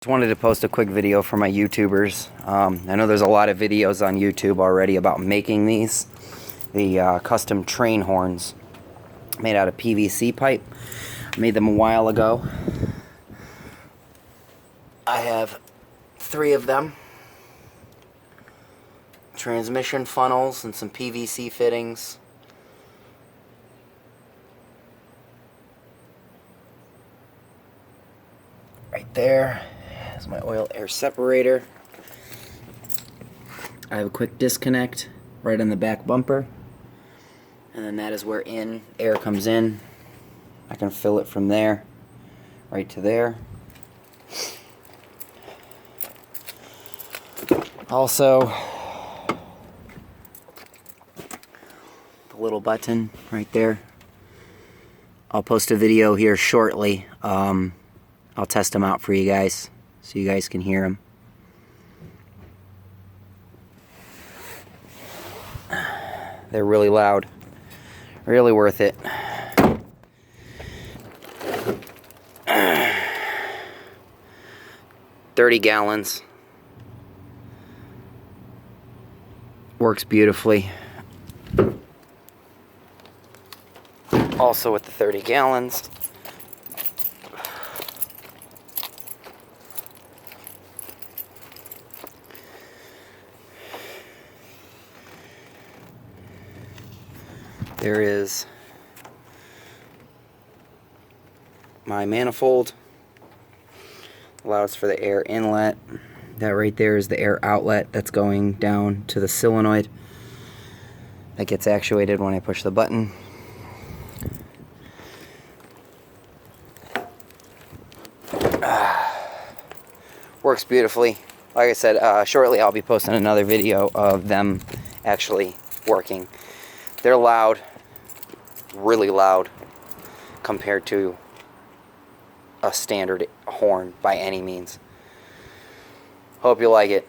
Just wanted to post a quick video for my YouTubers. I know there's a lot of videos on YouTube already about making these. The custom train horns made out of PVC pipe. I made them a while ago. I have 3 of them. Transmission funnels and some PVC fittings. Right there is my oil air separator. I have a quick disconnect right on the back bumper, and then that is where air comes in. I can fill it from there right to there. Also, the little button right there. I'll post a video here shortly. I'll test them out for you guys so you guys can hear them. They're really loud. Really worth it. $30 gallons. Works beautifully. Also with the 30 gallons. There is my manifold. Allows for the air inlet. That right there is the air outlet that's going down to the solenoid. That gets actuated when I push the button. Works beautifully. Like I said, shortly I'll be posting another video of them actually working. They're loud, really loud, compared to a standard horn by any means. Hope you like it.